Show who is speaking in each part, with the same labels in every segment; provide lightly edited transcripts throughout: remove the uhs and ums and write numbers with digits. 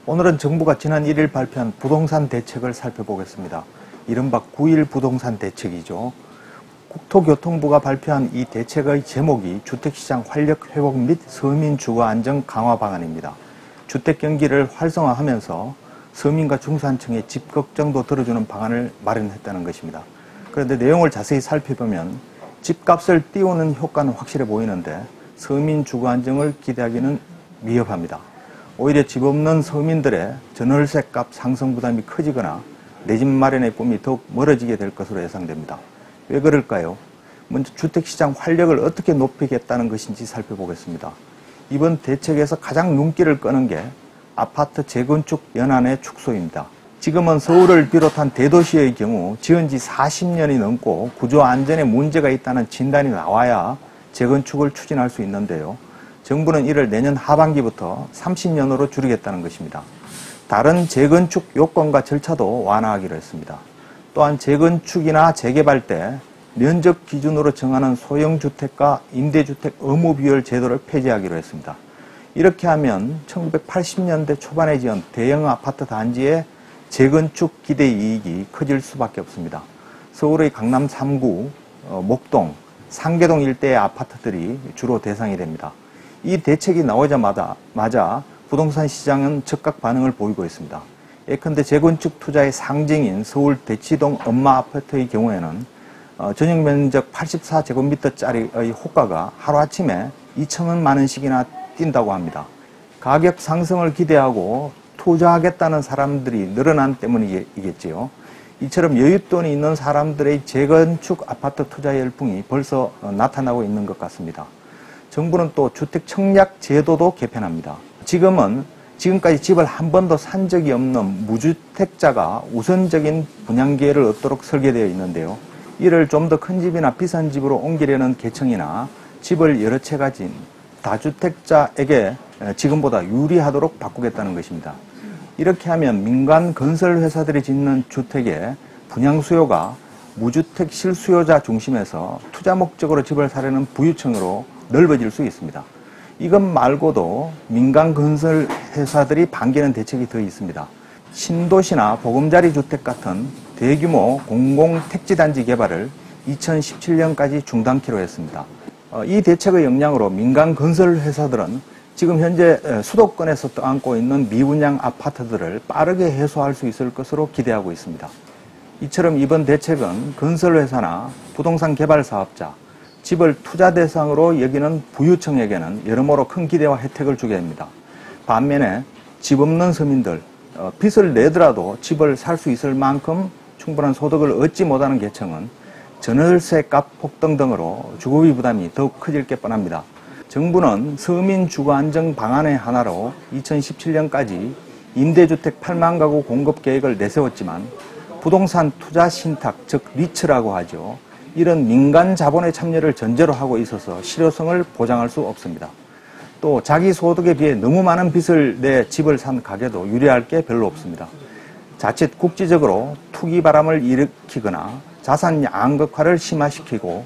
Speaker 1: 오늘은 정부가 지난 1일 발표한 부동산 대책을 살펴보겠습니다. 이른바 9.1 부동산 대책이죠. 국토교통부가 발표한 이 대책의 제목이 주택시장 활력 회복 및 서민 주거 안정 강화 방안입니다. 주택 경기를 활성화하면서 서민과 중산층의 집 걱정도 들어주는 방안을 마련했다는 것입니다. 그런데 내용을 자세히 살펴보면 집값을 띄우는 효과는 확실해 보이는데 서민 주거 안정을 기대하기는 위협합니다. 오히려 집 없는 서민들의 전월세값 상승 부담이 커지거나 내 집 마련의 꿈이 더욱 멀어지게 될 것으로 예상됩니다. 왜 그럴까요? 먼저 주택시장 활력을 어떻게 높이겠다는 것인지 살펴보겠습니다. 이번 대책에서 가장 눈길을 끄는 게 아파트 재건축 연한의 축소입니다. 지금은 서울을 비롯한 대도시의 경우 지은 지 40년이 넘고 구조 안전에 문제가 있다는 진단이 나와야 재건축을 추진할 수 있는데요. 정부는 이를 내년 하반기부터 30년으로 줄이겠다는 것입니다. 다른 재건축 요건과 절차도 완화하기로 했습니다. 또한 재건축이나 재개발 때 면적 기준으로 정하는 소형주택과 임대주택 의무 비율 제도를 폐지하기로 했습니다. 이렇게 하면 1980년대 초반에 지은 대형 아파트 단지의 재건축 기대 이익이 커질 수밖에 없습니다. 서울의 강남 3구, 목동, 상계동 일대의 아파트들이 주로 대상이 됩니다. 이 대책이 나오자마자 부동산 시장은 즉각 반응을 보이고 있습니다. 예컨대 재건축 투자의 상징인 서울 대치동 엄마 아파트의 경우에는 전용 면적 84제곱미터짜리의 호가가 하루아침에 2천만 원씩이나 뛴다고 합니다. 가격 상승을 기대하고 투자하겠다는 사람들이 늘어난 때문이겠지요. 이처럼 여윳돈이 있는 사람들의 재건축 아파트 투자 열풍이 벌써 나타나고 있는 것 같습니다. 정부는 또 주택 청약 제도도 개편합니다. 지금까지 집을 한 번도 산 적이 없는 무주택자가 우선적인 분양 기회를 얻도록 설계되어 있는데요. 이를 좀 더 큰 집이나 비싼 집으로 옮기려는 계층이나 집을 여러 채 가진 다주택자에게 지금보다 유리하도록 바꾸겠다는 것입니다. 이렇게 하면 민간 건설 회사들이 짓는 주택의 분양 수요가 무주택 실수요자 중심에서 투자 목적으로 집을 사려는 부유층으로 넓어질 수 있습니다. 이것 말고도 민간 건설 회사들이 반기는 대책이 더 있습니다. 신도시나 보금자리 주택 같은 대규모 공공택지단지 개발을 2017년까지 중단키로 했습니다. 이 대책의 영향으로 민간 건설 회사들은 지금 현재 수도권에서 떠안고 있는 미분양 아파트들을 빠르게 해소할 수 있을 것으로 기대하고 있습니다. 이처럼 이번 대책은 건설회사나 부동산 개발 사업자, 집을 투자 대상으로 여기는 부유층에게는 여러모로 큰 기대와 혜택을 주게 됩니다. 반면에 집 없는 서민들, 빚을 내더라도 집을 살 수 있을 만큼 충분한 소득을 얻지 못하는 계층은 전월세값 폭등 등으로 주거비 부담이 더욱 커질 게 뻔합니다. 정부는 서민 주거 안정 방안의 하나로 2017년까지 임대주택 8만 가구 공급 계획을 내세웠지만 부동산 투자 신탁, 즉 리츠라고 하죠. 이런 민간 자본의 참여를 전제로 하고 있어서 실효성을 보장할 수 없습니다. 또 자기 소득에 비해 너무 많은 빚을 내 집을 산 가게도 유리할 게 별로 없습니다. 자칫 국지적으로 투기 바람을 일으키거나 자산 양극화를 심화시키고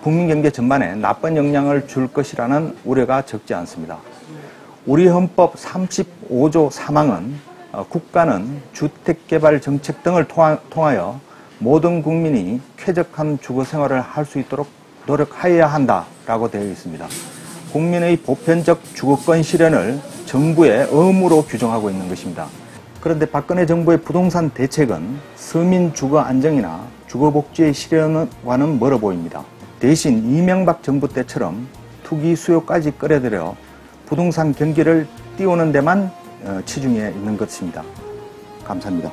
Speaker 1: 국민 경제 전반에 나쁜 영향을 줄 것이라는 우려가 적지 않습니다. 우리 헌법 35조 3항은 국가는 주택개발 정책 등을 통하여 모든 국민이 쾌적한 주거 생활을 할 수 있도록 노력하여야 한다라고 되어 있습니다. 국민의 보편적 주거권 실현을 정부의 의무로 규정하고 있는 것입니다. 그런데 박근혜 정부의 부동산 대책은 서민 주거 안정이나 주거 복지의 실현과는 멀어 보입니다. 대신 이명박 정부 때처럼 투기 수요까지 끌어들여 부동산 경기를 띄우는 데만 치중해 있는 것입니다. 감사합니다.